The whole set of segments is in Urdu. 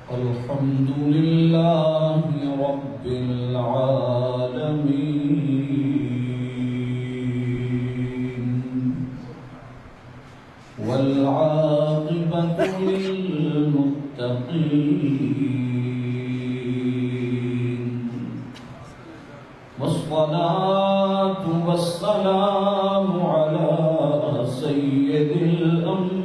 الحمد لله رب العالمين والعاقبة للمتقين والصلاة والسلام على سيد الأنبياء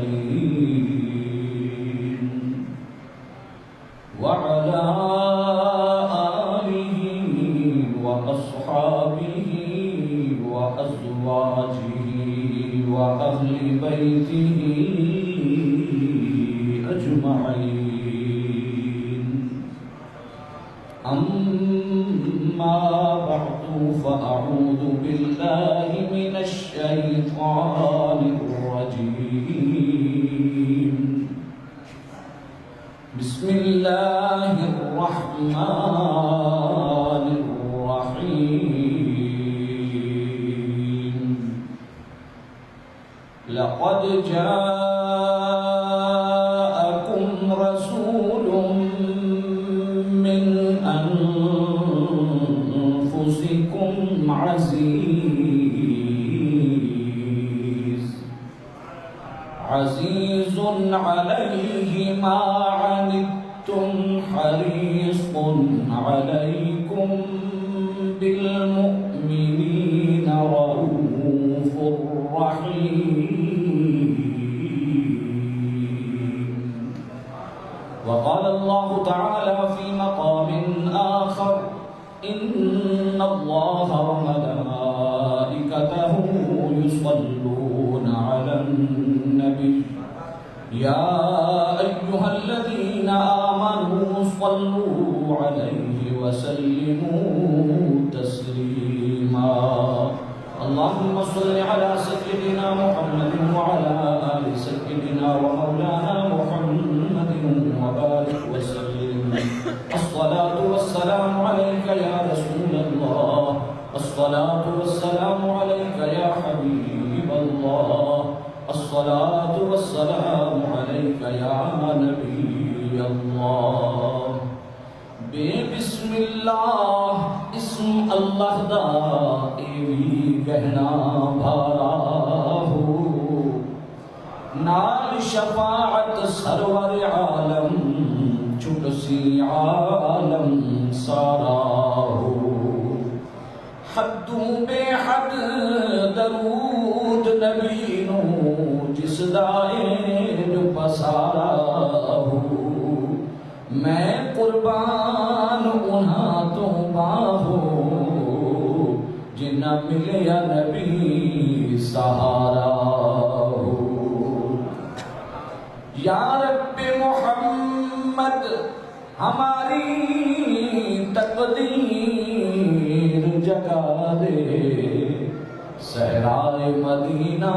والمرسلين وعلى آله وأصحابه وأزواجه وأهل بيته أجمعين أما بعد فأعوذ بالله من الشيطان الرجيم بسم الله الرحمن الرحيم لقد جاءكم رسول من أنفسكم عزيز عليه ما عنتم حريص عليكم بالمؤمنين رؤوف رحيم وقال الله تعالى في مقام آخر إن الله وملائكته يصلون على النبي يا أيها الذين آمنوا صلوا عليه وسلموا تسليما اللهم صل على سيدنا محمد وعلى آل سيدنا ومولانا محمد وبارك وسلم الصلاة والسلام عليك يا رسول الله الصلاة والسلام عليك يا حبيب الله الصلاة والسلام عليك يا نبي الله بسم اللہ اسم اللہ دا ایوی کہنا بھارا ہو نال شفاعت سرور عالم چھٹسی عالم سارا ہو حدوں بے حد درود نبی نو جس دائیں پسارا ہو میں قربان انہاں تو باہو جنہ ملیا نبی سہارا ہو یا رب محمد ہماری تقدیر جگا دے صحرائے مدینہ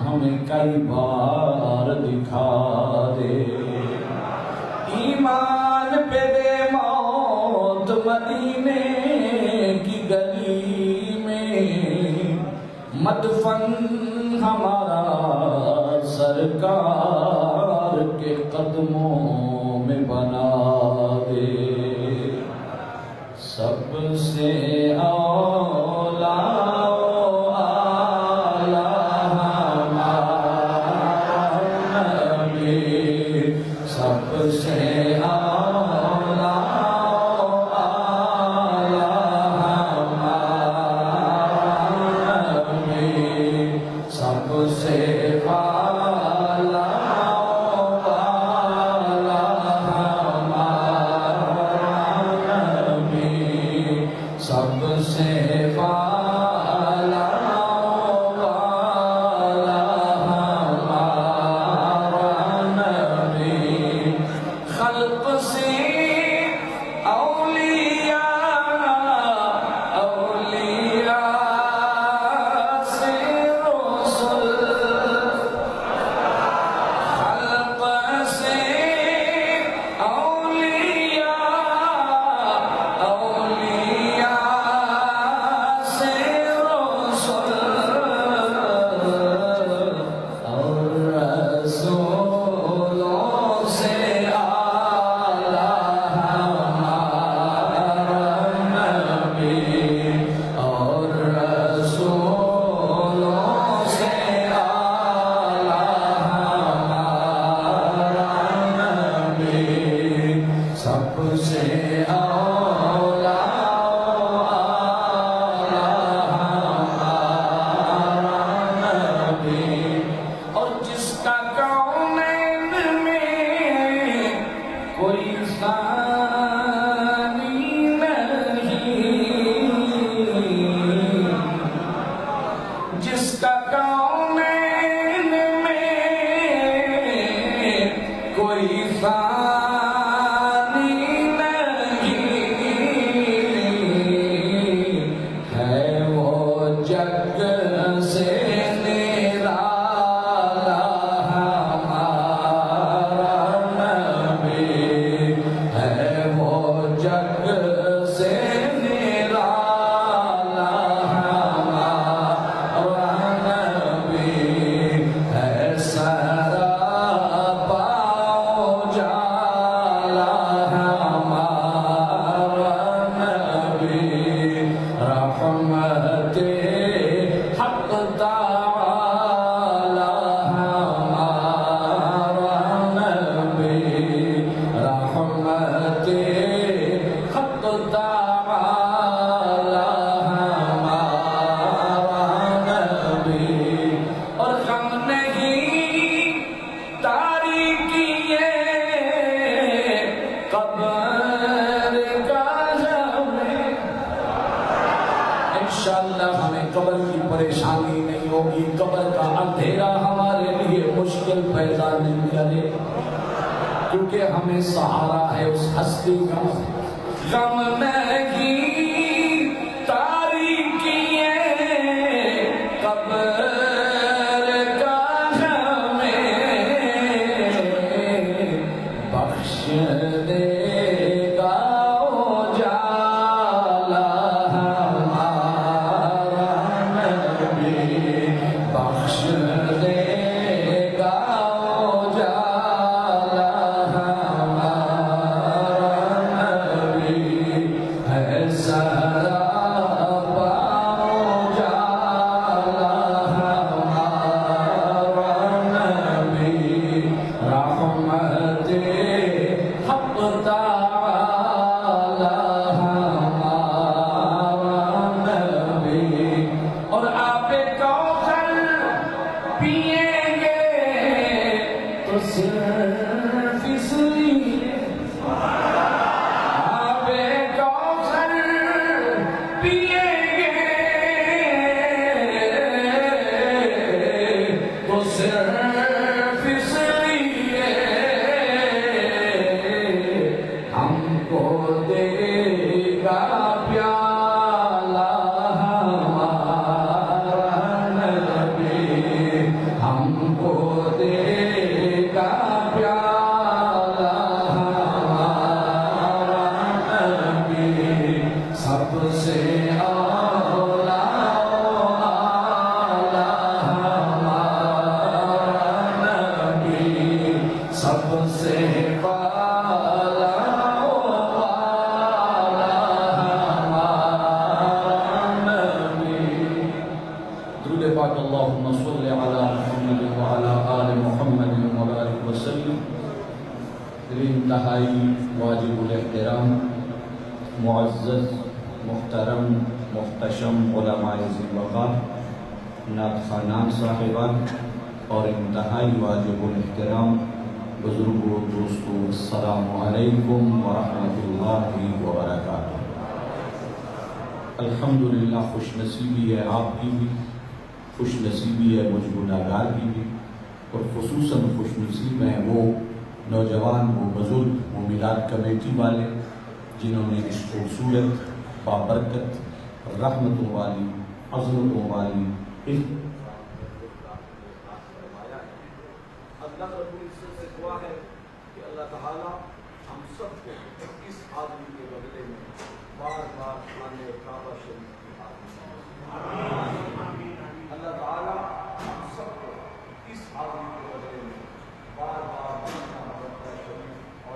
ہمیں کئی بار دکھا دے ایمان پہ دے موت مدینے کی گلی میں مدفن ہمارا سرکار کے قدموں میں بنا دے سب سے اولا سب سے اولا سب سے والا سب سے والا خلق سے اولیاء سے رسل کا کونین میں کوئی ثانی نہیں ہے، وہ جگ سے نرالا ہمارا نبی ہے، وہ جگ سے نرالا ہمارا نبی ہے، سراپا اجالا ہمارا نبی، رحمت حق تعالی ہمارا نبی، رحمت حق تعالی ہمارا نبی، اور غم نہیں تاریکی قبر کا ہمیں، انشاءاللہ ہمیں قبر کی پریشانی نہیں ہوگی، قبر کا اندھیرا ہمارے لیے مشکل پیدا نہیں کرے، کیونکہ ہمیں سہارا ہے اس ہستی کا۔ غم نہیں تاریکی قبر کا ہمیں بخش دے گا اجالا ہمارا نبی، بخش دے گا اجالا ہمارا نبی ہے، سراپا اجالا ہمارا نبی، رحمت حق تعالی ہمارا نبی، اور آب کوثر پئیں گے تو صرف اس لیے، آب کوثر پئیں گے تو صرف اس لیے ہم کو دے گا پیالہ ہمارا نبی، ہم کو دے گا پیالہ ہمارا نبی، سب سے اولا ہمارا نبی، سب سے والا ہمارا نبی۔ درود پاک اللہم صلی علی محمد وعلی آل محمد وبارک وسلم۔ انتہائی واجب الاحترام معزز محترم محتشم علماء ذی وقار، نعت خوانان صاحبان، اور انتہائی واجب الاحترام بزرگوں دوستو، السلام علیکم ورحمۃ اللہ وبرکاتہ۔ الحمدللہ خوش نصیبی ہے آپ کی بھی، خوش نصیبی ہے مجھ گناہگار کی بھی، اور خصوصاً خوش نصیب ہیں وہ نوجوان، وہ بزرگ، وہ میلاد کمیٹی والے جنہوں نے اس خوبصورت بابرکت رحمتوں والی عظمتوں والی اللہ رب العزت سے دعا ہے کہ اللہ تعالیٰ ہم سب کو اس آدمی کے بدلے میں بار بار خانے کعبہ شریف کی اللہ تعالیٰ ہم سب کو اس آدمی کے بدلے میں بار بار مکہ شریف اور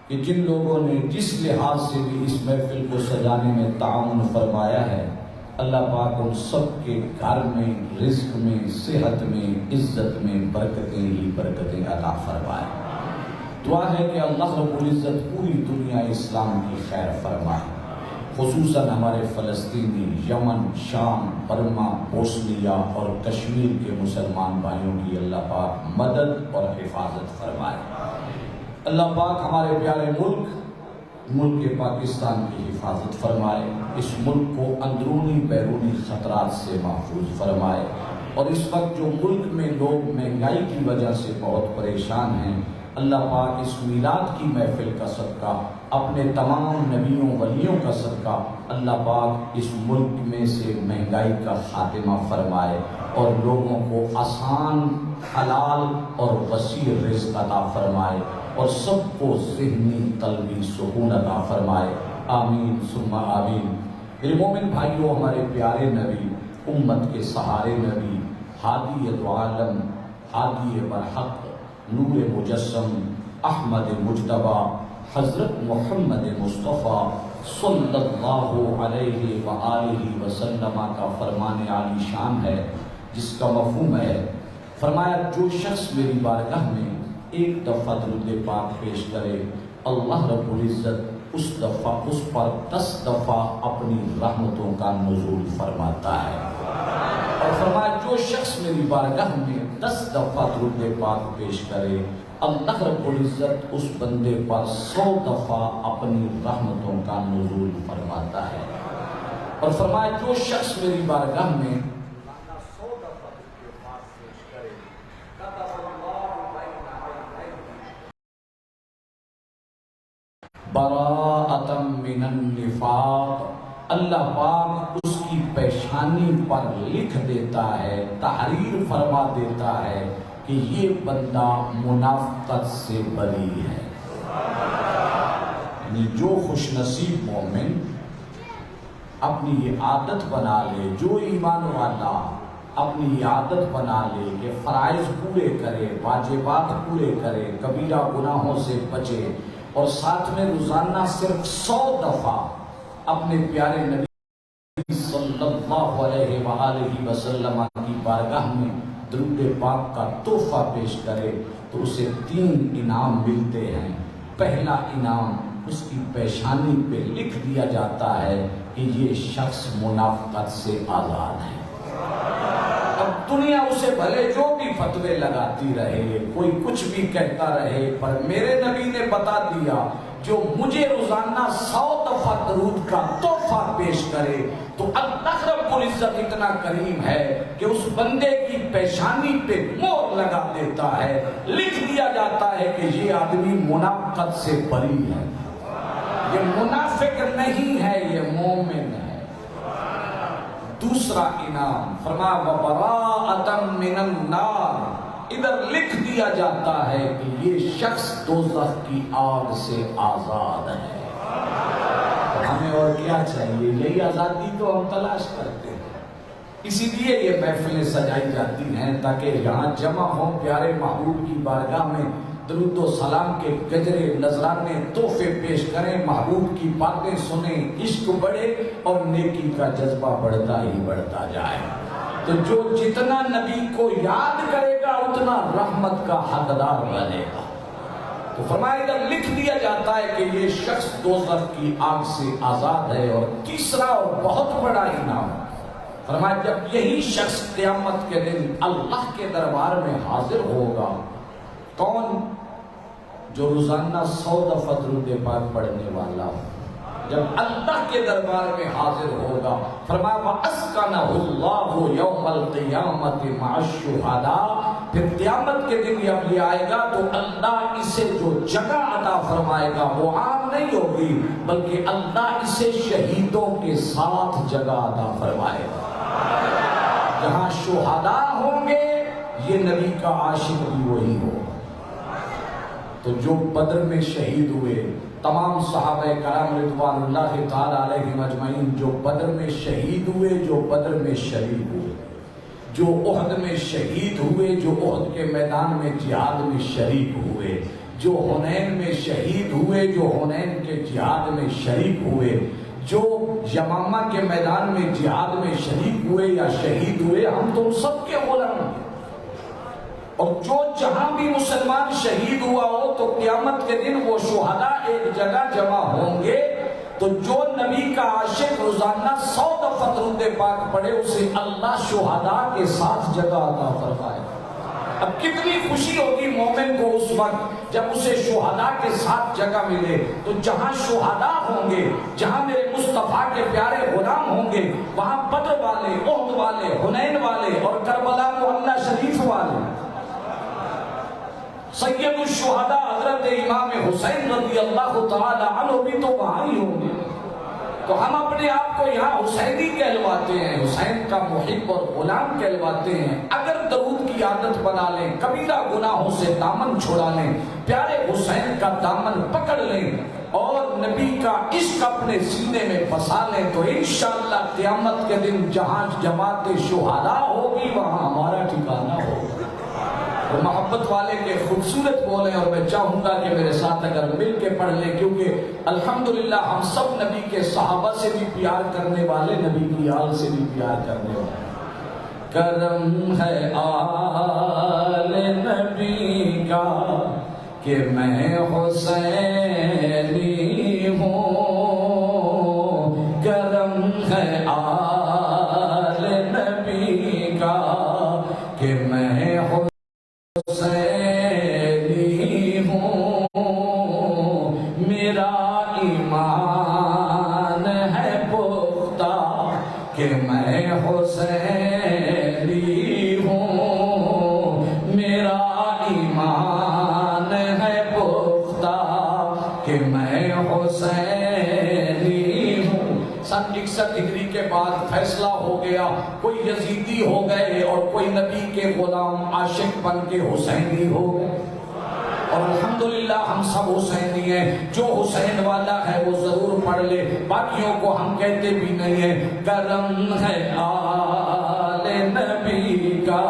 کہ جن لوگوں نے جس لحاظ سے بھی اس محفل کو سجانے میں تعاون فرمایا ہے، اللہ پاک ان سب کے گھر میں، رزق میں، صحت میں، عزت میں برکتیں ہی برکتیں عطا فرمائے۔ دعا ہے کہ اللہ رب العزت پوری دنیا اسلام کی خیر فرمائے، خصوصاً ہمارے فلسطینی، یمن، شام، برما، بوسنیا اور کشمیر کے مسلمان بھائیوں کی اللہ پاک مدد اور حفاظت فرمائے۔ اللہ پاک ہمارے پیارے ملک ملک پاکستان کی حفاظت فرمائے، اس ملک کو اندرونی بیرونی خطرات سے محفوظ فرمائے، اور اس وقت جو ملک میں لوگ مہنگائی کی وجہ سے بہت پریشان ہیں، اللہ پاک اس میلاد کی محفل کا صدقہ، اپنے تمام نبیوں ولیوں کا صدقہ، اللہ پاک اس ملک میں سے مہنگائی کا خاتمہ فرمائے اور لوگوں کو آسان، حلال اور وسیع رزق عطا فرمائے، اور سب کو ذہنی قلبی سکون عطا فرمائے، آمین ثم آمین۔ میرے مومن بھائیوں، ہمارے پیارے نبی، امت کے سہارے نبی، ہادی دو عالم، ہادی برحق، نور مجسم، احمد مجتبیٰ، حضرت محمد مصطفیٰ صلی اللہ علیہ وآلہ وسلم کا فرمان عالی شان ہے، جس کا مفہوم ہے، فرمایا جو شخص میری بارگاہ میں ایک دفعہ درود پاک پیش کرے، اللہ رب العزت اس پر 10 دفعہ اپنی رحمتوں کا نزول فرماتا ہے، اور فرمایا جو شخص میری بارگاہ میں 10 دفعہ درود پاک پیش کرے، اللہ رب العزت اس بندے پر 100 دفعہ اپنی رحمتوں کا نزول فرماتا ہے، اور فرمایا جو شخص میری بارگاہ میں 100 دفعہ درود پاک پیش کرے، براءۃ من النفاق، اللہ پاک اس کی پیشانی پر لکھ دیتا ہے، تحریر فرما دیتا ہے کہ یہ بندہ منافقت سے بری ہے۔ یعنی جو خوش نصیب مومن اپنی یہ عادت بنا لے، جو ایمان والا اپنی یہ عادت بنا لے کہ فرائض پورے کرے، واجبات پورے کرے، کبیرہ گناہوں سے بچے، اور ساتھ میں روزانہ صرف 100 دفعہ اپنے پیارے نبی صلی اللہ علیہ وآلہ وسلم کی بارگاہ میں درود پاک کا تحفہ پیش کرے، تو اسے 3 انعام ملتے ہیں۔ پہلا انعام، اس کی پیشانی پہ لکھ دیا جاتا ہے کہ یہ شخص منافقت سے آزاد ہے۔ اب دنیا اسے بھلے جو بھی فتوے لگاتی رہے، کوئی کچھ بھی کہتا رہے، پر میرے نبی نے بتا دیا جو مجھے روزانہ 100 دفعہ درود کا تحفہ پیش کرے، تو اللہ رب العزت اتنا کریم ہے کہ اس بندے کی پیشانی پہ مہر لگا دیتا ہے، لکھ دیا جاتا ہے کہ یہ آدمی منافقت سے بری ہے، یہ منافق نہیں ہے، یہ مومن ہے۔ دوسرا انعام، فرمایا وَبَرَاءَةً مِّنَ النَّارِ، ادھر لکھ دیا جاتا ہے کہ یہ شخص دوزخ کی آگ سے آزاد ہے۔ ہمیں اور کیا چاہیے؟ یہی آزادی تو ہم تلاش کرتے ہیں، اسی لیے یہ محفلیں سجائی جاتی ہیں تاکہ یہاں جمع ہوں، پیارے محبوب کی بارگاہ میں درود و سلام کے گجرے نذرانے تحفے پیش کریں، محبوب کی باتیں سنیں، عشق بڑھے اور نیکی کا جذبہ بڑھتا ہی بڑھتا جائے۔ تو جو جتنا نبی کو یاد کرے گا اتنا رحمت کا حقدار بنے گا۔ تو فرمایا ادھر لکھ دیا جاتا ہے کہ یہ شخص دوزخ کی آگ سے آزاد ہے۔ اور تیسرا اور بہت بڑا انعام، فرمایا جب یہی شخص قیامت کے دن اللہ کے دربار میں حاضر ہوگا، کون؟ جو روزانہ 100 دفعہ درود پاک پڑھنے والا ہو، جب اللہ کے دربار میں حاضر ہوگا، فرمایا وَأَسْكَنَهُ اللَّهُ يَوْمَ الْقِيَامَةِ مَعَ الشُّهَدَاءِ، پھر قیامت کے دن جب یہ آئے گا تو اللہ اسے جو جگہ عطا فرمائے گا وہ عام نہیں ہوگی، بلکہ اللہ اسے شہیدوں کے ساتھ جگہ عطا فرمائے گا۔ جہاں شہداء ہوں گے یہ نبی کا عاشق بھی وہی ہوگا۔ تو جو بدر میں شہید ہوئے، تمام صحابہ کرام رضوان اللہ تعالی علیہم اجمعین جو بدر میں شہید ہوئے، جو بدر میں شہید ہوئے، جو احد میں شہید ہوئے، جو احد کے میدان میں جہاد میں شریک ہوئے، جو حنین میں شہید ہوئے، جو حنین کے جہاد میں شریک ہوئے، جو یمامہ کے میدان میں جہاد میں شریک ہوئے یا شہید ہوئے، ہم تو سب کے غلام ہیں۔ اور جو جہاں بھی مسلمان شہید ہوا ہو تو قیامت کے دن وہ شہداء ایک جگہ جمع ہوں گے، تو جو نبی کا عاشق روزانہ 100 دفعہ درود پاک پڑھے اسے اللہ شہداء کے ساتھ جگہ عطا فرمائے۔ اب کتنی خوشی ہوگی مومن کو اس وقت جب اسے شہداء کے ساتھ جگہ ملے. تو جہاں شہداء ہوں گے، جہاں میرے مصطفیٰ کے پیارے غلام ہوں گے، وہاں بدر والے، احد والے، حنین والے اور کربلا معلی شریف والے، سید الشہداء حضرت امام حسین رضی اللہ تعالی عنہ بھی تو وہاں ہی ہوں گے. تو ہم اپنے آپ کو یہاں حسینی کہلواتے ہیں، حسین کا محب اور غلام کہلواتے ہیں. اگر درود کی عادت بنا لیں، کبیرہ گناہوں سے دامن چھڑا لیں، پیارے حسین کا دامن پکڑ لیں اور نبی کا عشق اپنے سینے میں بسا لیں، تو انشاءاللہ قیامت کے دن جہاں جماعت شہداء ہوگی وہاں ہمارا ٹھکانہ ہوگا. وہ محبت والے کے خوبصورت بولیں، اور میں چاہوں گا کہ میرے ساتھ اگر مل کے پڑھ لیں، کیونکہ الحمدللہ ہم سب نبی کے صحابہ سے بھی پیار کرنے والے، نبی کی آل سے بھی پیار کرنے والے. کرم ہے آل نبی کا کہ میں حسینی ہوں، کرم ہے آل نبی کا کہ میں حسینی ہوں. میرا ایمان ہے پختہ کہ میں حسینی ہوں. میرا ایمان ہے پختہ کہ میں حسینی ہوں. سن 61 ہجری کے بعد فیصلہ ہو گیا، کوئی یزیدی ہو گئے اور کوئی نبی کے غلام عاشق بن کے حسینی ہو گئے. اور الحمدللہ ہم سب حسینی ہیں. جو حسین والا ہے وہ ضرور پڑھ لے، باقیوں کو ہم کہتے بھی نہیں ہیں. کرم ہے آل نبی کا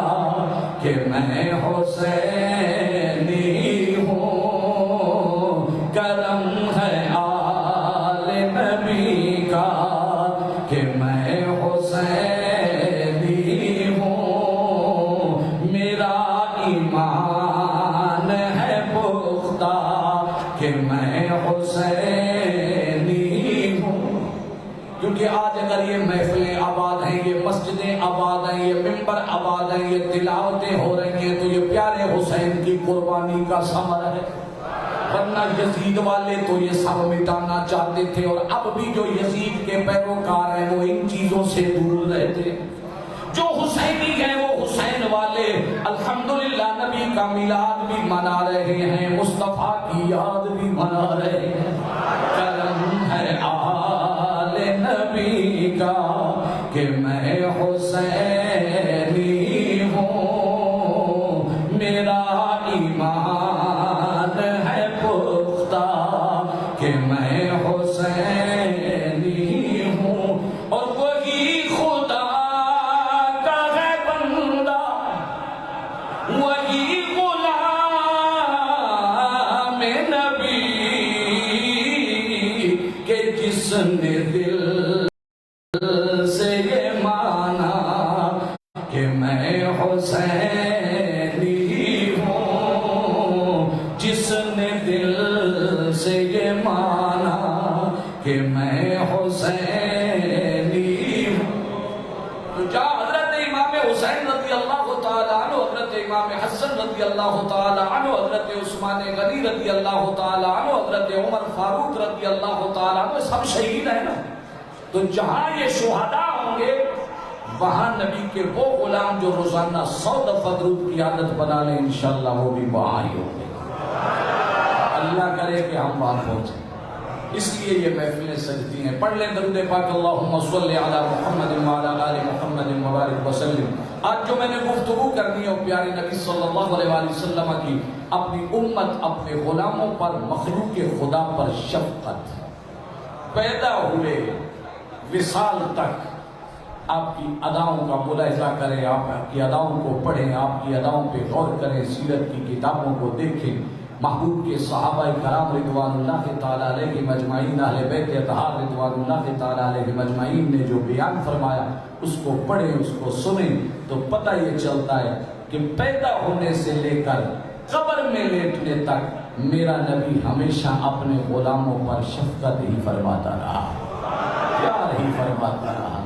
کہ میں حسینی ہوں. کرم ہے آل نبی کا کہ میں حسینی ہوں. میرا ایمان ہے پختہ کہ میں حسینی ہوں. کیونکہ آج اگر یہ محفلیں آباد ہیں، یہ مسجدیں آباد ہیں، یہ ممبر آباد ہیں، یہ تلاوتیں ہو رہی ہیں، تو یہ پیارے حسین کی قربانی کا ثمر ہے. ورنہ یزید والے تو یہ سب مٹانا چاہتے تھے، اور اب بھی جو یزید کے پیروکار ہیں وہ ان چیزوں سے دور رہتے. جو حسینی ہیں وہ حسین والے الحمدللہ نبی کا میلاد بھی منا رہے ہیں، مصطفیٰ کی یاد بھی منا رہے ہیں. کرم ہے آل نبی کا کہ میں حسینی ہوں. میرا ایمان ہے پختہ کہ میں حسینی ہوں. اور وہی خدا کا ہے بندہ، وہی غلام نبی کہ جس نے دل سے یہ مانا کہ میں حسینی ہوں. جس نے دل سے یہ مانا کہ میں حسینی ہوں. تو جا حضرت امام حسین رضی اللہ تعالیٰ عنہ، حضرت امام حسن رضی اللہ تعالیٰ عنہ، حضرت عثمان غنی رضی اللہ تعالیٰ عنہ، حضرت عمر فاروق رضی اللہ تعالیٰ عنہ، سب شہید ہیں نا. تو جہاں یہ شہداء ہوں گے وہاں نبی کے وہ غلام جو روزانہ 100 دفعہ درود کی عادت بنا لیں، انشاءاللہ وہ بھی وہاں ہی ہوں گے. اللہ کرے کہ ہم وہاں پہنچیں. اس لیے یہ محفلیں سجتی ہیں. پڑھ لیں درود پاک اللہم صلی علی محمد وعلی آل محمد وبارک وسلم. آج جو میں نے گفتگو کرنی ہے پیارے نبی صلی اللہ علیہ وسلم کی اپنی امت، اپنے غلاموں پر، مخلوق خدا پر شفقت. پیدا ہوئے وصال تک آپ کی اداؤں کا ملاحظہ کریں، آپ کی اداؤں کو پڑھیں، آپ کی اداؤں پہ غور کریں، سیرت کی کتابوں کو دیکھیں. محبوب کے صحابہ کرام رضوان اللہ تعالیٰ علیہ مجمعین، اہل بیت اطہار رضوان اللہ تعالیٰ علیہ مجمعین نے جو بیان فرمایا اس کو پڑھیں، اس کو سنیں تو پتہ یہ چلتا ہے کہ پیدا ہونے سے لے کر قبر میں لیٹنے تک میرا نبی ہمیشہ اپنے غلاموں پر شفقت ہی فرماتا رہا، پیار ہی فرماتا رہا.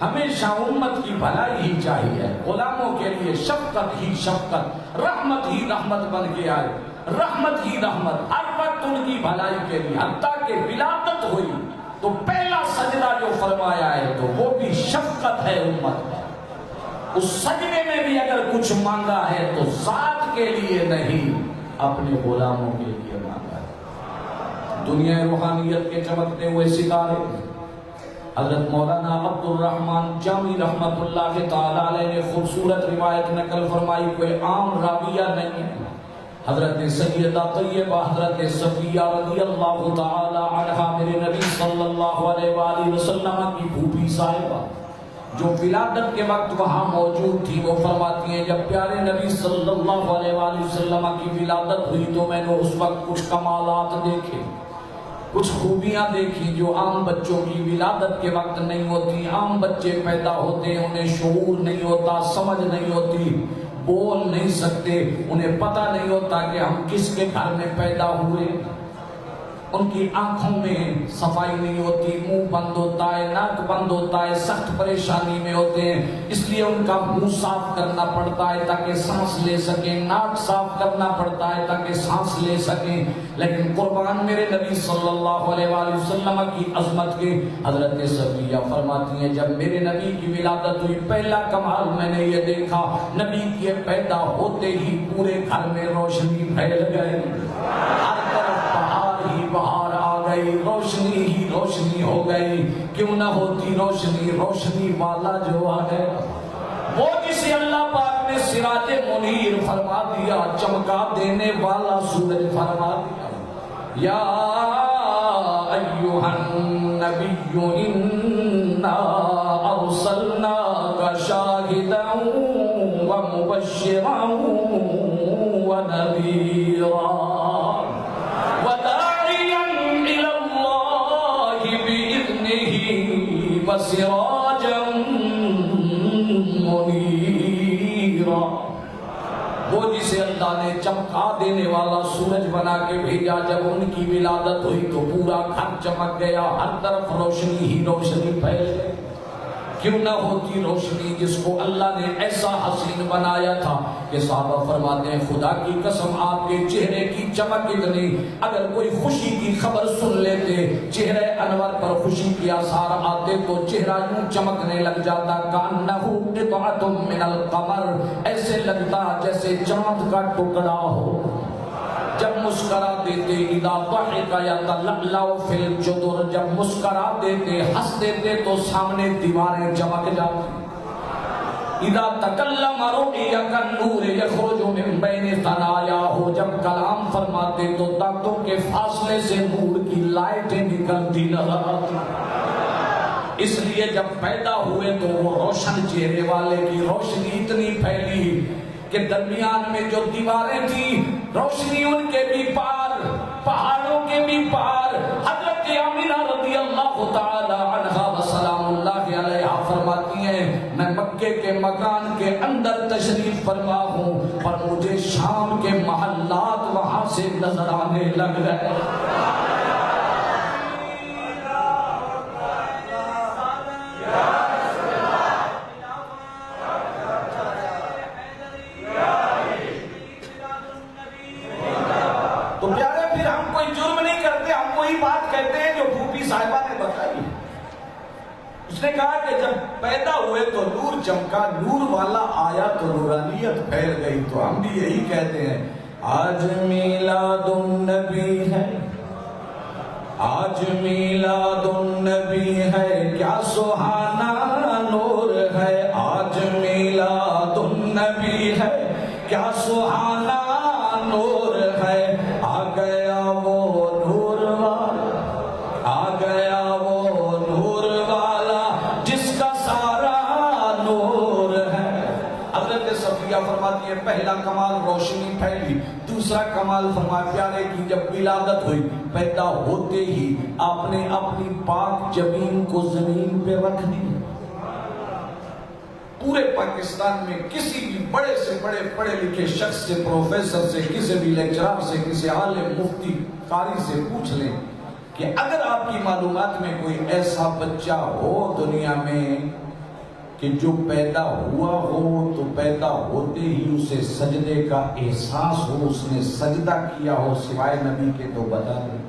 ہمیشہ امت کی بھلائی ہی چاہیے، غلاموں کے لیے شفقت ہی شفقت، رحمت ہی رحمت بن کے آئے، رحمت ہی رحمت ہر وقت ان کی بھلائی کے لیے۔ حتیٰ کہ ولادت ہوئی تو پہلا سجدہ جو فرمایا ہے تو وہ بھی شفقت ہے امت میں۔ اس سجدے میں بھی اگر کچھ مانگا ہے تو ذات کے لیے نہیں، اپنے غلاموں کے لیے مانگا ہے۔ دنیا روحانیت کے چمکتے ہوئے ستارے حضرت مولانا عبد الرحمن جامی رحمت اللہ تعالی علیہ نے خوبصورت روایت نقل فرمائی، کوئی عام راویہ نہیں ہے۔ حضرت سیدہ طیبہ حضرت صفیہ رضی اللہ تعالی عنہا میرے نبی صلی اللہ علیہ وآلہ وسلم کی پھوپھی صاحبہ جو ولادت کے وقت وہاں موجود تھی، وہ فرماتی ہیں جب پیارے نبی صلی اللہ علیہ وآلہ وسلم کی ولادت ہوئی تو میں نے اس وقت کچھ کمالات دیکھے، کچھ خوبیاں دیکھی جو عام بچوں کی ولادت کے وقت نہیں ہوتی۔ عام بچے پیدا ہوتے ہیں، انہیں شعور نہیں ہوتا، سمجھ نہیں ہوتی، بول نہیں سکتے، انہیں پتہ نہیں ہوتا کہ ہم کس کے گھر میں پیدا ہوئے۔ ان کی آنکھوں میں صفائی نہیں ہوتی، منہ بند ہوتا ہے، ناک بند ہوتا ہے، سخت پریشانی میں ہوتے ہیں، اس لیے ان کا منہ صاف کرنا پڑتا ہے تاکہ سانس لے سکیں، ناک صاف کرنا پڑتا ہے تاکہ سانس لے سکیں۔ لیکن قربان میرے نبی صلی اللہ علیہ وآلہ وسلم کی عظمت کے، حضرت صفیہ فرماتی ہیں جب میرے نبی کی ولادت ہوئی پہلا کمال میں نے یہ دیکھا، نبی کے پیدا ہوتے ہی پورے گھر میں روشنی پھیل گئی، ہر طرف بہار ہی بہار آ گئی، روشنی ہی روشنی ہو گئی۔ کیوں نہ ہوتی روشنی، روشنی والا جو آ گیا، وہ جسے اللہ پاک نے سراج منیر فرما دیا، چمکا دینے والا سورج فرما دیا۔ یا ایھا النبی انا ارسلناک شاہدا ومبشرا ونذیرا وسراجا منیرا، وہ جسے اللہ نے چمکا دینے والا سورج بنا کے بھیجا۔ جب ان کی ولادت ہوئی تو پورا گھر چمک گیا، ہر طرف روشنی ہی روشنی پھیل گئی۔ کیوں نہ ہوتی روشنی جس کو اللہ نے ایسا حسین بنایا تھا کہ صحابہ فرماتے ہیں خدا کی قسم آپ کے چہرے کی چمک اتنی، اگر کوئی خوشی کی خبر سن لیتے، چہرے انور پر خوشی کے آثار آتے تو چہرہ یوں چمکنے لگ جاتا، کأنہ قطعۃ من القمر، ایسے لگتا جیسے چاند کا ٹکڑا ہو۔ جب مسکرا دیتے اذا ضحک یتلألأ فی الجدر، جب مسکرا دیتے ہنس دیتے تو سامنے دیواریں چمک جاتی۔ اذا تکلم رؤی کالنور یخرج من بین ثنایاہ، جب کلام فرماتے تو دانتوں کے فاصلے سے نور کی لائٹیں نکلتی نظر آتی۔ اس لیے جب پیدا ہوئے تو وہ روشن چہرے والے کی روشنی اتنی پھیلی کہ درمیان میں جو دیواریں تھیں روشنی ان کے بھی پار، پہاڑوں کے بھی پار۔ حضرت آمنہ رضی اللہ تعالی عنہا وسلام اللہ علیہا فرماتی ہیں میں مکے کے مکان کے اندر تشریف فرما ہوں پر مجھے شام کے محلات وہاں سے نظر آنے لگ گئے۔ اس نے کہا کہ جب پیدا ہوئے تو نور چمکا، نور والا آیا تو نورانیت پھیل گئی۔ تو ہم بھی یہی کہتے ہیں آج میلاد النبی ہے، آج میلاد النبی ہے، کیا سہانا نور ہے، آج میلاد النبی ہے، کیا سہانا نور ہے، آ گیا وہ نور والا، آ گیا وہ نور والا جس کا سارا نور ہے۔ حضرت صفیہ فرماتی ہے پہلا کمال روشنی پھیلی، دوسرا کمال فرمایا پیارے کی جب ولادت ہوئی پیدا ہوتے ہی آپ نے اپنی پاک جبین کو زمین پہ رکھ دی۔ پورے پاکستان میں کسی بھی بڑے سے بڑے پڑھے لکھے شخص سے، پروفیسر سے، کسی بھی لیکچرر سے، کسی عالم مفتی قاری سے پوچھ لیں کہ اگر آپ کی معلومات میں کوئی ایسا بچہ ہو دنیا میں کہ جو پیدا ہوا ہو تو پیدا ہوتے ہی اسے سجدے کا احساس ہو، اس نے سجدہ کیا ہو، سوائے نبی کے تو بتا دیں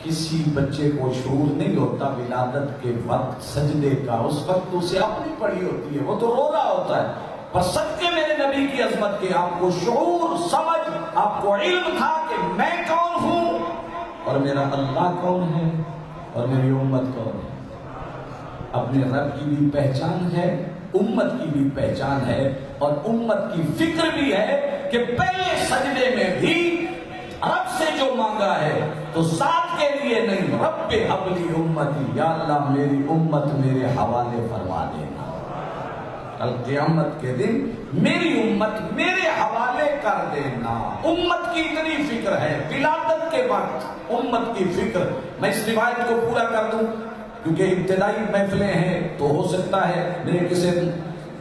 کسی بچے کو شعور نہیں ہوتا ولادت کے وقت سجدے کا، اس وقت اسے اپنی پڑی ہوتی ہے، وہ تو رو رہا ہوتا ہے، پر صدقے میرے نبی کی عظمت کے آپ کو شعور، سمجھ، آپ کو علم تھا کہ میں کون ہوں اور میرا اللہ کون ہے اور میری امت کون ہے۔ اپنے رب کی بھی پہچان ہے، امت کی بھی پہچان ہے، اور امت کی فکر بھی ہے کہ پہلے سجدے میں بھی رب سے جو مانگا ہے تو ساتھ کے لیے نہیں، رب حبلی امتی، یا اللہ میری امت میرے حوالے فرما دینا، کل قیامت کے دن میری امت میرے حوالے کر دینا۔ امت کی اتنی فکر ہے، ولادت کے وقت امت کی فکر۔ میں اس روایت کو پورا کر دوں کیونکہ ابتدائی محفلیں ہیں تو ہو سکتا ہے میرے کسی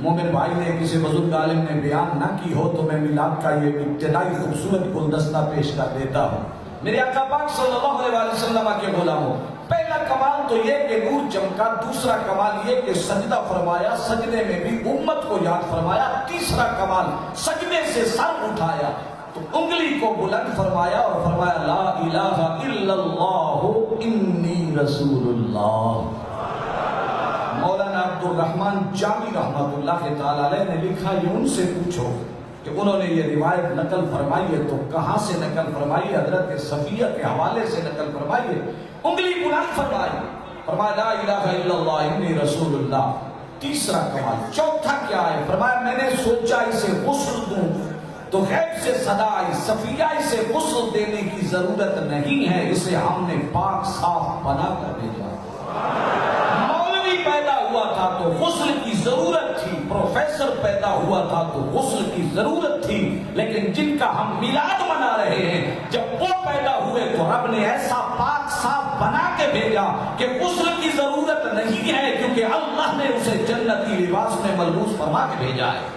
مومن بھائی نے، کسی بزرگ عالم نے بیان نہ کی ہو تو میں میلاد کا یہ ابتدائی خوبصورت گلدستہ پیش کر دیتا ہوں۔ میرے آقا پاک صلی اللہ علیہ وسلم کے غلاموں، پہلا کمال تو یہ کہ نور چمکا، دوسرا کمال یہ کہ سجدہ فرمایا، سجدے میں بھی امت کو یاد فرمایا، تیسرا کمال سجدے سے سر اٹھایا تو انگلی کو بلند فرمایا اور فرمایا لا الہ الا اللہ انی رسول اللہ۔ مولانا عبد الرحمن جامی رحمۃ اللہ تعالی علیہ نے لکھا، یہ ان سے پوچھو کہ انہوں نے یہ روایت نقل فرمائی ہے تو کہاں سے نقل فرمائی ہے؟ حضرت صفیہ کے حوالے سے نقل فرمائی ہے۔ انگلی بلند فرمائی، فرمایا لا الہ الا اللہ انی رسول اللہ۔ تیسرا کمال، چوتھا کیا ہے؟ فرمایا میں نے سوچا اسے غسل دوں تو غیب سے صدا آئی، صفیہ اسے غسل دینے کی ضرورت نہیں ہے، اسے ہم نے پاک صاف بنا کر بھیجا۔ مولوی پیدا ہوا تھا تو غسل کی ضرورت تھی، پروفیسر پیدا ہوا تھا تو غسل کی ضرورت تھی، لیکن جن کا ہم میلاد منا رہے ہیں جب وہ پیدا ہوئے تو رب نے ایسا پاک صاف بنا کے بھیجا کہ غسل کی ضرورت نہیں ہے، کیونکہ اللہ نے اسے جنتی لباس میں ملبوس فرما کے بھیجا ہے۔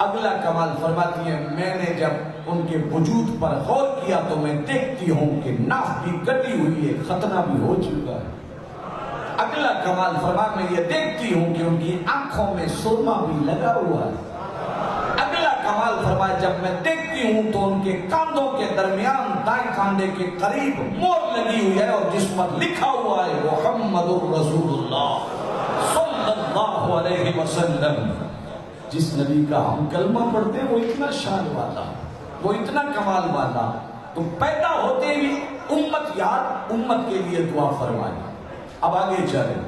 اگلا کمال فرماتی ہے میں نے جب ان کے وجود پر غور کیا تو میں دیکھتی ہوں کہ ناف بھی کٹی ہوئی ہے، ختنہ بھی ہو چکا ہے۔ اگلا کمال فرما میں یہ دیکھتی ہوں کہ ان کی آنکھوں میں سرما بھی لگا ہوا ہے۔ اگلا کمال فرما جب میں دیکھتی ہوں تو ان کے کاندھوں کے درمیان دائیں کاندھے کے قریب مور لگی ہوئی ہے اور جس پر لکھا ہوا ہے محمد الرسول اللہ صلی اللہ علیہ وسلم۔ جس نبی کا ہم کلمہ پڑھتے ہیں وہ اتنا شان والا، وہ اتنا کمال والا، تو پیدا ہوتے ہی امت یاد، امت کے لیے دعا فرمائے۔ اب آگے چلیں،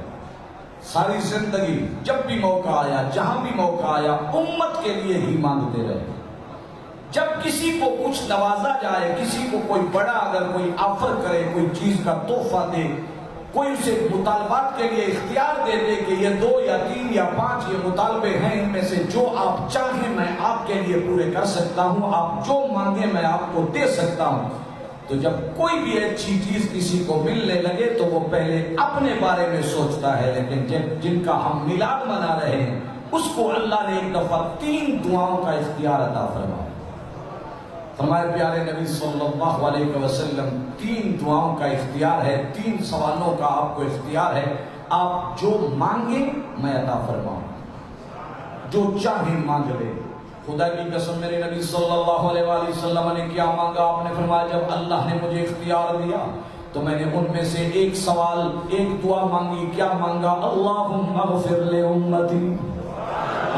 ساری زندگی جب بھی موقع آیا، جہاں بھی موقع آیا، امت کے لیے ہی مانگتے رہے۔ جب کسی کو کچھ نوازا جائے، کسی کو کوئی بڑا اگر کوئی آفر کرے، کوئی چیز کا تحفہ دے، کوئی اسے مطالبات کے لیے اختیار دے دے کہ یہ 2 یا 3 یا 5 یہ مطالبے ہیں، ان میں سے جو آپ چاہیں میں آپ کے لیے پورے کر سکتا ہوں، آپ جو مانگیں میں آپ کو دے سکتا ہوں، تو جب کوئی بھی اچھی چیز کسی کو ملنے لگے تو وہ پہلے اپنے بارے میں سوچتا ہے، لیکن جن کا ہم میلاد منا رہے ہیں اس کو اللہ نے ایک دفعہ 3 دعاؤں کا اختیار عطا فرمایا۔ ہمارے پیارے نبی صلی اللہ علیہ وسلم 3 دعاؤں کا اختیار ہے، 3 سوالوں کا آپ کو اختیار ہے، آپ جو مانگیں میں عطا فرماؤں، جو چاہیں مانگ لے۔ خدا کی قسم میرے نبی صلی اللہ علیہ وسلم نے کیا مانگا؟ آپ نے فرمایا جب اللہ نے مجھے اختیار دیا تو میں نے ان میں سے ایک سوال، ایک دعا مانگی۔ کیا مانگا؟ اللہم اغفر لے امتی،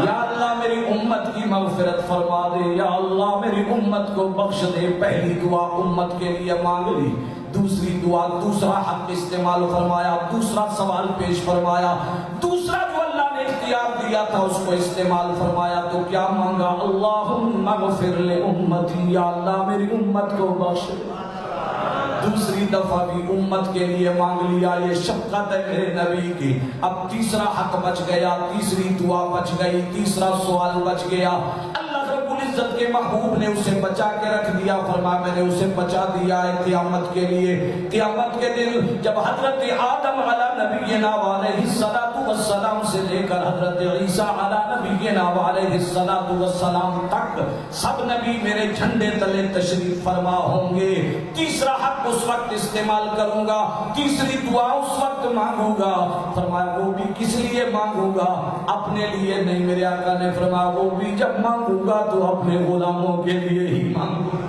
یا اللہ میری امت کی مغفرت فرما دے، یا اللہ میری امت کو بخش دے۔ پہلی دعا امت کے لیے مانگ لی، دوسری دعا دوسرا حق استعمال فرمایا، دوسرا سوال پیش فرمایا، دوسرا جو اللہ نے اختیار دیا تھا اس کو استعمال فرمایا۔ تو کیا مانگا؟ اللہم اغفر لے امتی، یا اللہ میری امت کو بخش دے۔ دوسری دفعہ بھی امت کے لیے مانگ لیا، یہ شفقت ہے میرے نبی کی۔ اب تیسرا حق بچ گیا، تیسری دعا بچ گئی، تیسرا سوال بچ گیا۔ اللہ رب العزت العزت کے محبوب نے اسے بچا کے رکھ دیا. فرمایا میں نے اسے بچا دیا ہے قیامت کے لیے. قیامت کے دن جب حضرت آدم علی نبینا علیہ السلام سے لے کر حضرت عیسیٰ علی نبینا علیہ السلام تک سب نبی میرے جھنڈے تلے تشریف فرما ہوں گے. تیسرا حق اس وقت استعمال کروں گا, تیسری دعا اس وقت مانگوں گا. فرمایا وہ بھی کس لیے مانگوں گا؟ اپنے لیے نہیں. میرے آقا نے فرمایا وہ بھی جب مانگوں گا تو اپنے غلاموں کے لیے ہی مانگوں گا.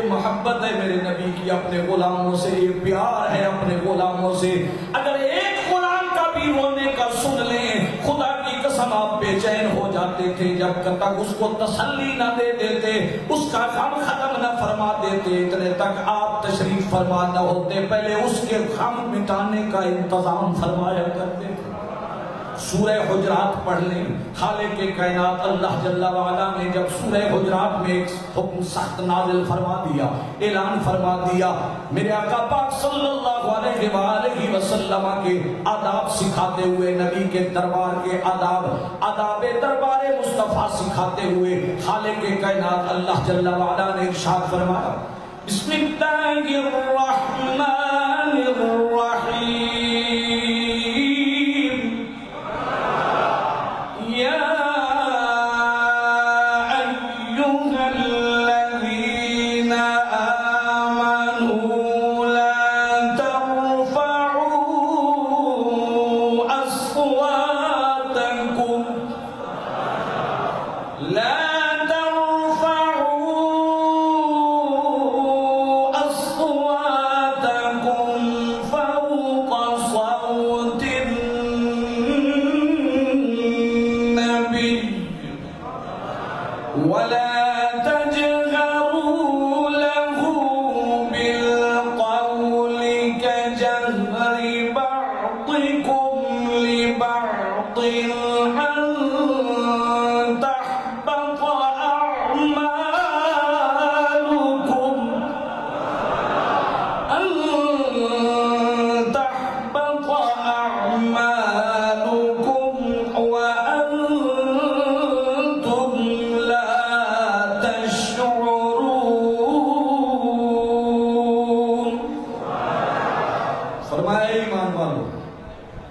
محبت ہے میرے نبی کی اپنے غلاموں سے, یہ پیار ہے اپنے غلاموں سے. اگر ایک غلام کا بھی رونے کا سن لیں, خدا کی قسم آپ بے چین ہو جاتے تھے. جب تک اس کو تسلی نہ دے دیتے, اس کا غم ختم نہ فرما دیتے, اتنے تک آپ تشریف فرما نہ ہوتے. پہلے اس کے غم مٹانے کا انتظام فرمایا کرتے تھے. سورہ حجرات پڑھ لیں. خالق کائنات اللہ جل وعلا نے جب سورہ حجرات میں ایک حکم سخت نازل فرما دیا, اعلان فرما دیا, میرے آقا پاک صلی اللہ علیہ وآلہ وسلم کے آداب سکھاتے ہوئے, نبی کے دربار کے آداب دربار مصطفیٰ سکھاتے ہوئے, خالق کائنات اللہ جل وعلا نے ارشاد فرمایا بسم اللہ الرحمن الرحیم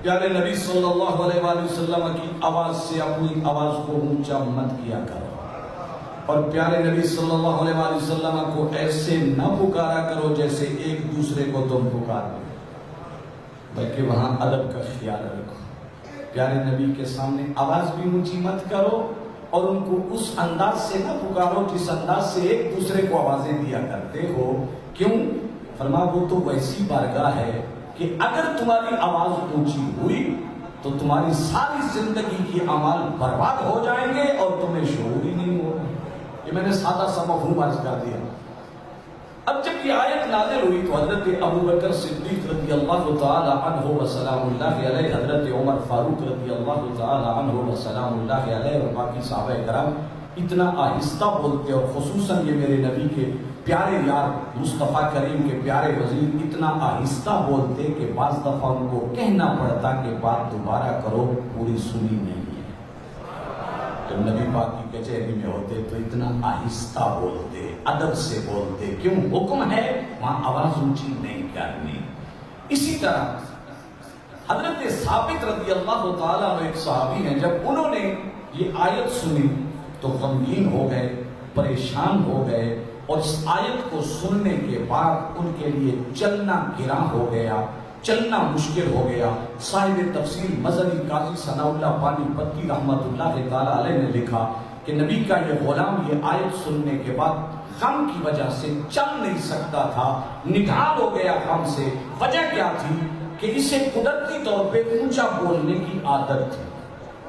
پیارے نبی صلی اللہ علیہ وآلہ وسلم کی آواز سے اپنی آواز کو اونچا مت کیا کرو, اور پیارے نبی صلی اللہ علیہ وآلہ وسلم کو ایسے نہ پکارا کرو جیسے ایک دوسرے کو تم پکارتے, بلکہ وہاں ادب کا خیال رکھو. پیارے نبی کے سامنے آواز بھی اونچی مت کرو, اور ان کو اس انداز سے نہ پکارو جس انداز سے ایک دوسرے کو آوازیں دیا کرتے ہو. کیوں؟ فرمایا وہ تو ویسی بارگاہ ہے کہ اگر تمہاری آواز اونچی ہوئی تو تمہاری ساری زندگی کی اعمال برباد ہو جائیں گے اور تمہیں شعور ہی نہیں ہوگا. یہ میں نے سادہ سا مفہوم عرض کر دیا. اب جب یہ آیت نازل ہوئی تو حضرت ابو بکر صدیق رضی اللہ تعالی عنہ و سلام اللہ علیہ, حضرت عمر فاروق رضی اللہ تعالی عنہ و سلام اللہ علیہ, اور باقی صحابہ کرام اتنا آہستہ بولتے, اور خصوصاً یہ میرے نبی کے پیارے یار مصطفیٰ کریم کے پیارے وزیر اتنا آہستہ بولتے کہ بعض دفعہ ان کو کہنا پڑتا کہ بات دوبارہ کرو, پوری سنی نہیں ہے. جب نبی پاک کی کچہری میں ہوتے تو اتنا آہستہ بولتے, ادب سے بولتے. کیوں؟ حکم ہے وہاں آواز اونچی نہیں کرنی. اسی طرح حضرت ثابت رضی اللہ تعالیٰ عنہ ایک صحابی ہیں, جب انہوں نے یہ آیت سنی تو غمگین ہو گئے, پریشان ہو گئے, اور اس آیت کو سننے کے بعد ان کے لیے چلنا گراں ہو گیا, چلنا مشکل ہو گیا. صاحب تفسیر مظہری قاضی ثناء اللہ پانی پتی رحمت اللہ تعالی علیہ نے لکھا کہ نبی کا یہ غلام یہ آیت سننے کے بعد غم کی وجہ سے چل نہیں سکتا تھا, نڈھال ہو گیا غم سے. وجہ کیا تھی کہ اسے قدرتی طور پہ اونچا بولنے کی عادت تھی.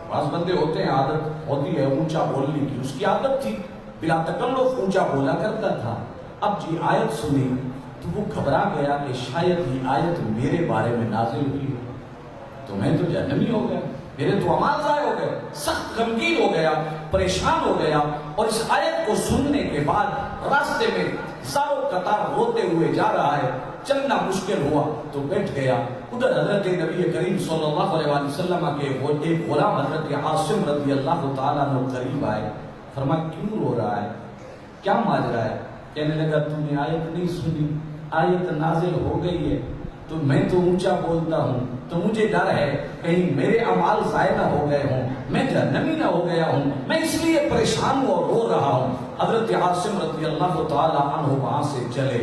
بعض بندے ہوتے ہیں عادت ہوتی ہے اونچا بولنے کی, اس کی عادت تھی, بلا تکلف اونچا بولا کرتا تھا. اب جی آیت سنی تو وہ گھبرا گیا کہ شاید یہ آیت میرے بارے میں نازل ہوئی تو میں تو جہنمی ہو گیا, میرے تو اعمال ضائع ہو گئے. سخت غمگین ہو گیا, پریشان ہو گیا, اور اس آیت کو سننے کے بعد راستے میں زاروں قطار روتے ہوئے جا رہا ہے، چلنا مشکل ہوا تو بیٹھ گیا۔ ادھر حضرت نبی کریم صلی اللہ علیہ وسلم کے ایک غلام حضرت عاصم رضی اللہ تعالیٰ عنہ قریب آئے، فرمایا کیوں رو رہا ہے، کیا ماجرا ہے؟ کہنے لگا تو نے آیت نہیں سنی، آیت نازل ہو گئی ہے تو میں تو اونچا بولتا ہوں تو مجھے ڈر ہے کہیں میرے اعمال ضائع نہ ہو گئے ہوں، میں جہنمی نہ ہو گیا ہوں، میں اس لیے پریشان ہوں اور رو رہا ہوں۔ حضرت عاصم رضی اللہ تعالیٰ عنہ وہاں سے چلے،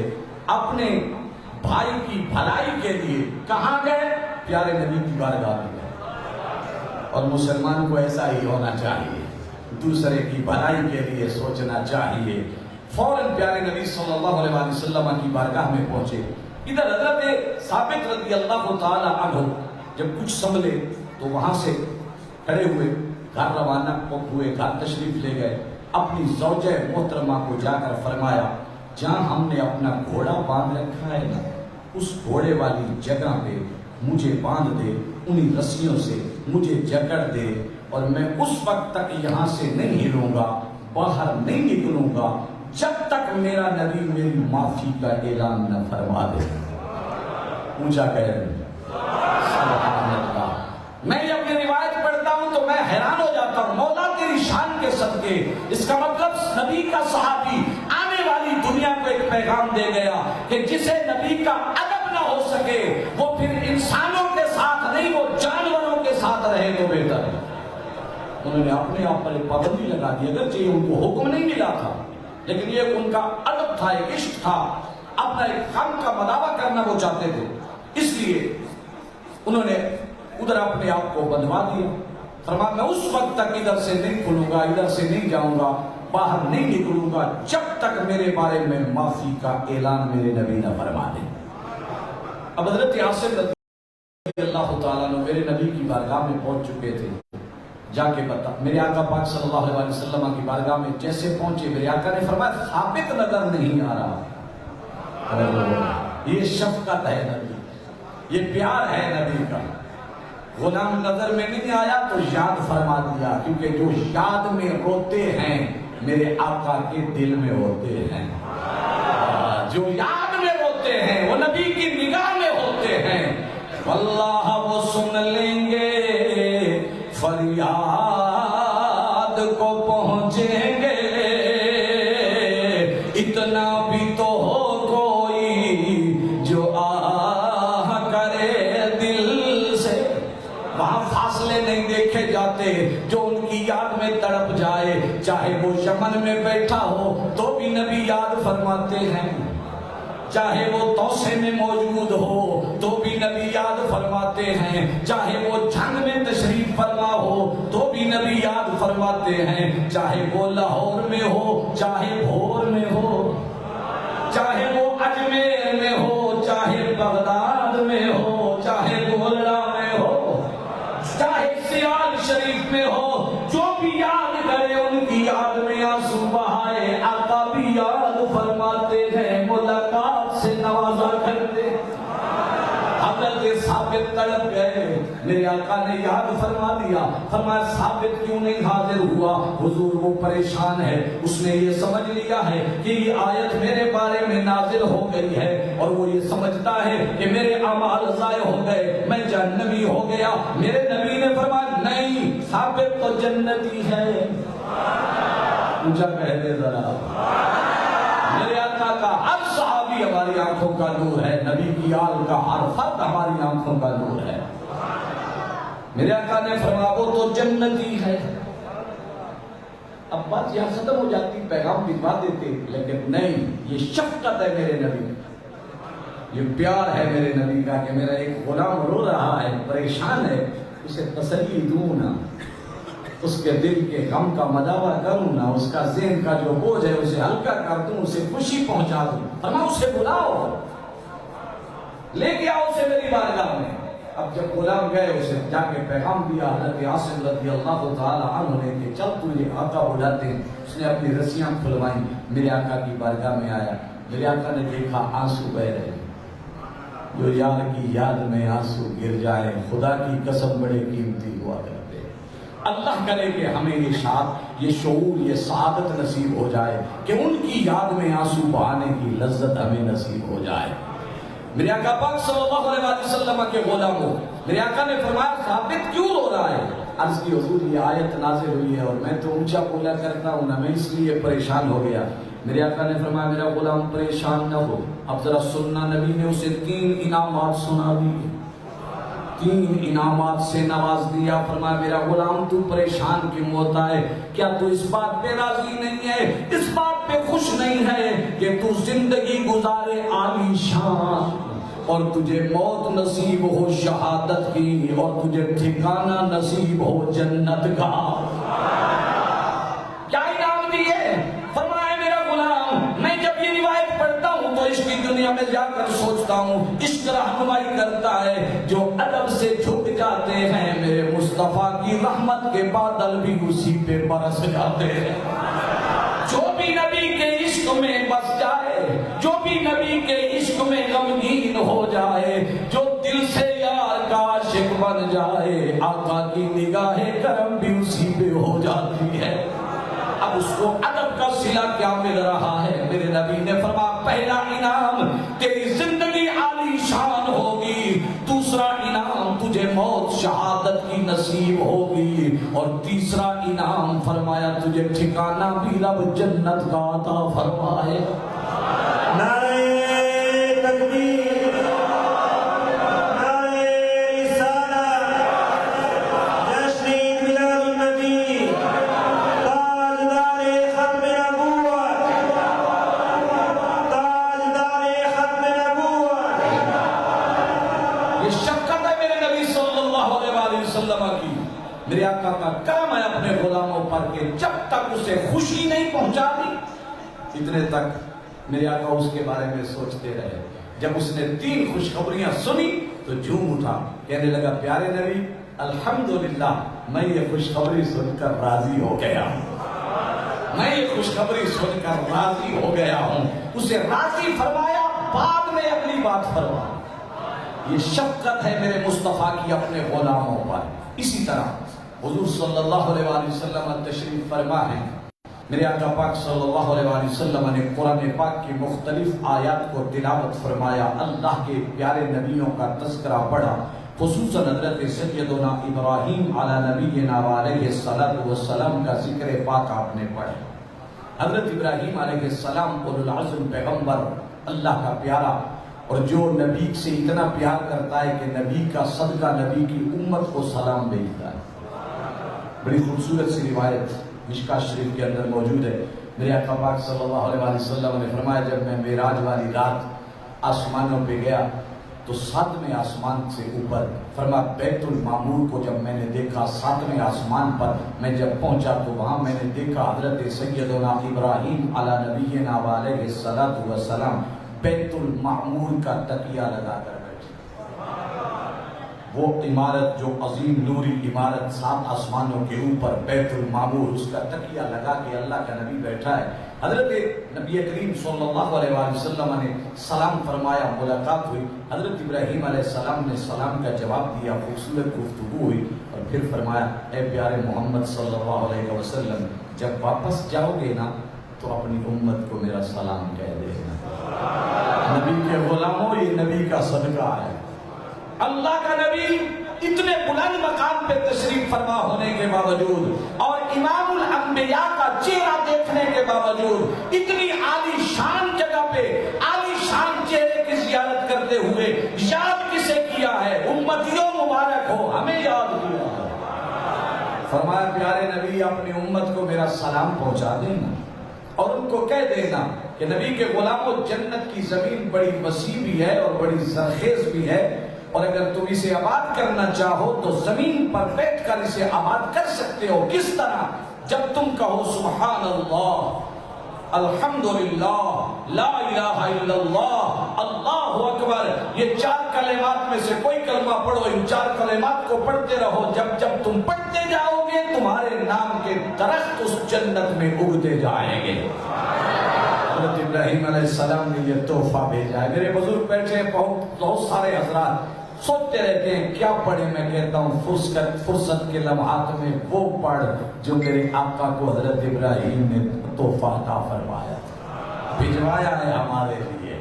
اپنے بھائی کی بھلائی کے لیے کہاں گئے؟ پیارے نبی کی بارگاہ میں گئے۔ اور مسلمان کو ایسا ہی ہونا چاہیے، دوسرے کی بھلائی کے لیے سوچنا چاہیے۔ فوراً پیارے نبی صلی اللہ علیہ وسلم کی بارگاہ میں پہنچے۔ ادھر حضرت ثابت رضی اللہ تعالی عنہ جب کچھ سنبھلے تو وہاں سے کھڑے ہوئے، گھر روانہ ہوئے، گھر تشریف لے گئے، اپنی زوجہ محترمہ کو جا کر فرمایا جہاں ہم نے اپنا گھوڑا باندھ رکھا ہے نا، اس گھوڑے والی جگہ پہ مجھے باندھ دے، انہی رسیوں سے مجھے جکڑ دے، اور میں اس وقت تک یہاں سے نہیں ہلوں گا، باہر نہیں نکلوں گا جب تک میرا نبی میری معافی کا اعلان نہ فرما دے۔ اونچا کہہ رہے ہیں سبحان اللہ۔ میں یہ اپنی روایت پڑھتا ہوں تو میں حیران ہو جاتا ہوں، مولا تیری شان کے صدقے، اس کا مطلب نبی کا صحابی آنے والی دنیا کو ایک پیغام دے گیا کہ جسے نبی کا ادب نہ ہو سکے وہ پھر انسانوں کے ساتھ نہیں، وہ جانوروں کے ساتھ رہے تو بہتر ہے۔ انہوں نے اپنے آپ پر ایک پابندی لگا دی، اگرچہ یہ ان کو حکم نہیں ملا تھا لیکن یہ ان کا ادب تھا، ایک عشق تھا، اپنا ایک غم کا مداوع کرنا وہ چاہتے تھے، اس لیے انہوں نے ادھر اپنے آپ کو بندھوا دیا۔ فرمایا میں اس وقت تک ادھر سے نہیں کھلوں گا، ادھر سے نہیں جاؤں گا، باہر نہیں نکلوں گا جب تک میرے بارے میں معافی کا اعلان میرے نبی نہ فرما دیں۔ اب حضرت عاصم رضی اللہ تعالیٰ عنہ میرے نبی کی بارگاہ میں پہنچ چکے تھے، جا کے بتا میرے آقا پاک صلی اللہ علیہ وسلم کی بارگاہ میں جیسے پہنچے میرے آقا نے فرمایا ثابت نظر نہیں آ رہا۔ یہ شفقت ہے نبی، یہ پیار ہے نبی کا۔ غلام نظر میں نہیں آیا تو یاد فرما دیا، کیونکہ جو یاد میں روتے ہیں میرے آقا کے دل میں ہوتے ہیں، جو یاد میں روتے ہیں وہ نبی کی نگاہ میں ہوتے ہیں۔ واللہ وہ سن لیں گے، فریاد کو پہنچیں گے، اتنا بھی تو ہو کوئی جو آہ کرے دل سے۔ وہاں فاصلے نہیں دیکھے جاتے، جو ان کی یاد میں تڑپ جائے، چاہے وہ یمن میں بیٹھا ہو تو بھی نبی یاد فرماتے ہیں، چاہے وہ توسے میں موجود ہو تو بھی نبی یاد فرماتے ہیں، چاہے وہ جنگ میں تشریف فرما ہو تو بھی نبی یاد فرماتے ہیں، چاہے وہ لاہور میں ہو، چاہے بھور میں ہو، چاہے وہ اجمیر میں ہو، چاہے بغداد میں ہو، چاہے گولڑا میں ہو، چاہے سیال شریف میں ہو، جو بھی یاد کرے ان کی یاد میں آنسو بہائے، آقا بھی یاد فرماتے ہیں، ملاقات سے نوازا کرتے۔ حضرت ثابت تڑپ گئے، میرے آقا نے یاد فرما دیا، فرمایا ثابت کیوں نہیں حاضر ہوا؟ حضور وہ پریشان ہے، اس نے یہ سمجھ لیا ہے کہ یہ آیت میرے بارے میں نازل ہو گئی ہے، اور وہ یہ سمجھتا ہے کہ میرے اعمال ضائع ہو گئے، میں جہنمی ہو گیا۔ میرے نبی نے فرمایا نہیں، ثابت تو جنتی ہے۔ اونچا کہہ دے ذرا، میرے آقا کا ہر صحابی ہماری آنکھوں کا نور ہے، نبی کی آل کا ہر فرد ہماری آنکھوں کا نور ہے۔ میرے آقا نے فرمایا وہ تو جنتی ہے۔ اب بات یہاں ختم ہو جاتی، پیغام بھجوا دیتے، لیکن نہیں، یہ شفقت ہے میرے نبی، یہ پیار ہے میرے نبی کا کہ میرا ایک غلام رو رہا ہے، پریشان ہے، اسے تسلی دوں نا، اس کے دل کے غم کا مداوع کروں نا، اس کا ذہن کا جو بوجھ ہے اسے ہلکا کر دوں، اسے خوشی پہنچا دوں۔ فرمایا اسے بلاؤ، لے کے آؤ اسے میری بارگاہ میں۔ اب جب غلام گئے، اسے جا کے پیغام دیا حضرت عاصم رضی اللہ تعالی عنہ نے کہ چل تجھے آقا بلاتے ہیں۔ اس نے اپنی رسیاں کھلوائیں، میرے آقا کی بارگاہ میں آیا، میرے آقا نے دیکھا آنسو بہ رہے، جو یار کی یاد میں آنسو گر جائے خدا کی قسم بڑے قیمتی ہوا کرتے۔ اللہ کرے کہ ہمیں یہ شاد یہ شعور، یہ سعادت نصیب ہو جائے کہ ان کی یاد میں آنسو بہانے کی لذت ہمیں نصیب ہو جائے۔ میرے آقا پاک صلی اللہ علیہ وسلم کے غلاموں، میرے آقا نے فرمایا ثابت کیوں رو رہا ہے؟ عرض کی حضور یہ آیت نازل ہوئی ہے اور میں تو اونچا بولا کرتا ہوں نا، میں اس لیے پریشان ہو گیا۔ میرے آقا نے فرمایا میرا غلام پریشان نہ ہو، اب ذرا سننا، نبی نے اسے 3 انعامات سنا دیے، 3 انعامات سے نواز دیا۔ فرمایا میرا غلام تو پریشان کیوں ہوتا ہے؟ کیا تو اس بات پہ راضی نہیں ہے، اس بات پہ خوش نہیں ہے کہ تو زندگی گزارے عالی شان اور تجھے موت نصیب ہو شہادت کی اور تجھے ٹھکانہ نصیب ہو جنت کا؟ کیا انعام دیے؟ فرمایا میرا غلام میں جب یہ روایت پڑھتا ہوں تو عشق کی دنیا میں جا کر سوچتا ہوں عشق رہنمائی کرتا ہے، جو ادب سے جھک جاتے ہیں میرے مصطفیٰ کی رحمت کے بادل بھی اسی پہ برس جاتے ہیں۔ جو بھی نبی کے عشق میں بس جائے، جو بھی نبی کے عشق میں غمگین ہو جائے، جو دل سے یار کا عاشق بن جائے، آقا کی نگاہ کرم بھی اسی پہ ہو جاتی ہے۔ اب اس کو ادب کا صلہ کیا مل رہا ہے؟ میرے نبی نے فرمایا پہلا انعام تیری زندگی عالی شان ہوگی، دوسرا انعام تجھے موت شہادت کی نصیب ہوگی، اور تیسرا انعام فرمایا تجھے ٹھکانہ بھی رب جنت کا عطا فرمائے۔ نعرہ تکبیر، نعرہ رسالت، جشن میلاد النبی، تاجدار ختم نبوت، تاجدار ختم نبوت۔ یہ شفقت ہے میرے نبی صلی اللہ علیہ وسلم کی، میرے آقا کا کرم ہے اپنے غلاموں پر کہ جب تک اسے خوشی نہیں پہنچا دی اتنے تک میرے آقا اس کے بارے میں سوچتے رہے۔ جب اس نے 3 خوشخبریاں سنی تو جھوم اٹھا، کہنے لگا پیارے نبی الحمدللہ میں یہ خوشخبری سن کر راضی ہو گیا ہوں، میں یہ خوشخبری سن کر راضی ہو گیا ہوں۔ اسے راضی فرمایا، بعد میں اگلی بات فرمایا۔ یہ شفقت ہے میرے مصطفیٰ کی اپنے غلاموں پر۔ اسی طرح حضور صلی اللہ علیہ وسلم تشریف فرما ہے، میرے آقا پاک صلی اللہ علیہ وسلم نے قرآن پاک کی مختلف آیات کو تلاوت فرمایا، اللہ کے پیارے نبیوں کا تذکرہ پڑھا، خصوصاً حضرت سیدنا ابراہیم علی نبینا علیہ السلام کا ذکر پاک آپ نے پڑھا۔ حضرت ابراہیم علیہ السلام اولو العزم پیغمبر، اللہ کا پیارا، اور جو نبی سے اتنا پیار کرتا ہے کہ نبی کا صدقہ نبی کی امت کو سلام بھیجتا ہے۔ بڑی خوبصورت سی روایت مشکاۃ شریف کے اندر موجود ہے۔ میرے آقا پاک صلی اللہ علیہ وسلم نے فرمایا جب میں معراج والی رات آسمانوں پہ گیا تو 7ویں آسمان سے اوپر، فرمایا بیت المعمور کو جب میں نے دیکھا 7ویں آسمان پر میں جب پہنچا تو وہاں میں نے دیکھا حضرت سیدنا ابراہیم علی نبینا علیہ السلام بیت المعمور کا تکیہ لگا کر بیٹھے۔ وہ عمارت جو عظیم نوری عمارت 7 آسمانوں کے اوپر بیت المعمور، اس کا تکیہ لگا کے اللہ کا نبی بیٹھا ہے۔ حضرت نبی کریم صلی اللہ علیہ وسلم نے سلام فرمایا، ملاقات ہوئی، حضرت ابراہیم علیہ السلام نے سلام کا جواب دیا، خوبصورت گفتگو ہوئی، اور پھر فرمایا اے پیارے محمد صلی اللہ علیہ وسلم جب واپس جاؤ گے نا تو اپنی امت کو میرا سلام کہہ دینا۔ نبی کے غلاموں یہ نبی کا صدقہ ہے۔ اللہ کا نبی اتنے بلند مقام پہ تشریف فرما ہونے کے باوجود اور امام الانبیاء کا چہرہ دیکھنے کے باوجود اتنی عالی شان جگہ پہ عالی شان چہرے کی زیارت کرتے ہوئے یاد کسے کیا ہے؟ امتیوں مبارک ہو، ہمیں یاد کیا ہے۔ فرمایا پیارے نبی اپنی امت کو میرا سلام پہنچا دینا اور ان کو کہہ دینا کہ نبی کے غلاموں جنت کی زمین بڑی وسیع بھی ہے اور بڑی زرخیز بھی ہے، اور اگر تم اسے آباد کرنا چاہو تو زمین پر بیٹھ کر اسے آباد کر سکتے ہو۔ کس طرح؟ جب تم کہو سبحان اللہ، الحمدللہ، لا الہ الا اللہ، اللہ اکبر، یہ 4 کلمات میں سے کوئی کلمہ پڑھو، ان 4 کلمات کو پڑھتے رہو، جب تم پڑھتے جاؤ گے تمہارے نام کے درخت اس جنت میں اگتے جائیں گے۔ حضرت ابراہیم علیہ السلام نے یہ تحفہ بھیجا ہے۔ میرے بزرگ بیٹھے ہیں، بہت سارے حضرات سوچتے رہتے ہیں کیا پڑھیں. میں کہتا ہوں فرصت کے لمحات میں وہ پڑھ جو میرے آقا کو حضرت ابراہیم نے تحفہ عطا فرمایا، بھجوایا ہے ہمارے لیے.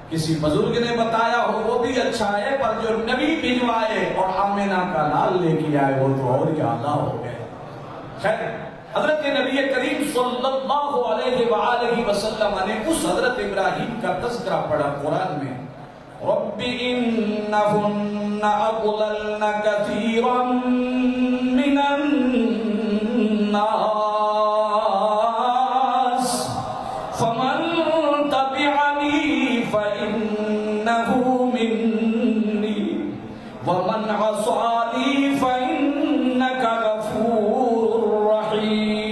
کسی بزرگ نے بتایا ہو وہ بھی اچھا ہے، پر جو نبی بھجوائے اور آمنہ کا لال لے کے آئے وہ تو اور ہی اعلیٰ ہو گئے. خیر، حضرت نبی کریم صلی اللہ علیہ وآلہ وسلم نے اس حضرت ابراہیم کا تذکرہ پڑھا قرآن میں. رب انہن اضللن کثیرا من الناس فمن تبعنی فإنہ منی ومن عصانی فإنک غفور رحیم.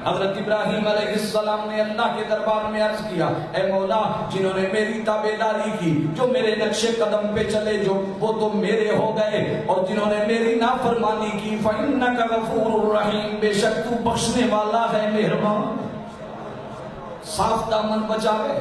حضرت ابراہیم علیہ السلام نے اللہ کے دربار میں عرض کیا، اے مولا، جنہوں نے میری تابعداری کی، جو میرے نقش قدم پہ چلے، جو وہ تو میرے ہو گئے، اور جنہوں نے میری نافرمانی کی فَإِنَّكَ غَفُورٌ رَحِيمٌ، بے شک تو بخشنے والا ہے، مہربان. صاف دامن بچاوے.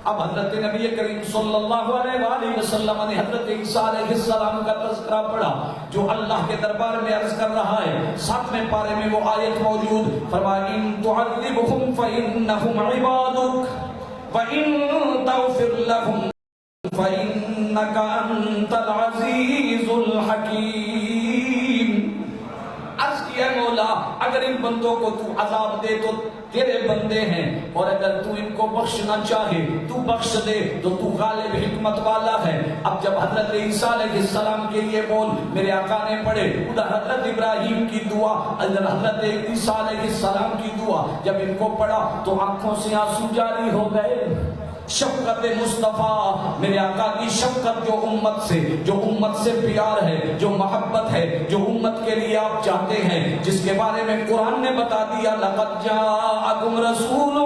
اب حضرت نبی کریم صلی اللہ علیہ وآلہ وسلم نے حضرت عیسیٰ علیہ السلام کا تذکرہ پڑھا جو اللہ کے دربار میں عرض کر رہا ہے. 7ویں پارے میں وہ آیت موجود، فرمایا ان تعذبهم فإنهم عبادك وإن تغفر لهم فإنك أنت العزيز الحكيم. عرض کیا مولا، اگر ان بندوں کو تو عذاب دے تو تیرے بندے ہیں، اور اگر تو ان کو بخشنا چاہے تو بخش دے، تو تو غالب حکمت والا ہے. اب جب حضرت عیسیٰ علیہ السلام کے یہ بول میرے آقا نے پڑھے، ادھر حضرت ابراہیم کی دعا، ادھر حضرت عیسیٰ علیہ السلام کی دعا، جب ان کو پڑھا تو آنکھوں سے آنسو جاری ہو گئے. شفقت مصطفیٰ، میرے آقا کی شفقت جو امت سے پیار ہے، جو محبت ہے، جو امت کے لیے آپ چاہتے ہیں، جس کے بارے میں قرآن نے بتا دیا لقد جاءکم رسول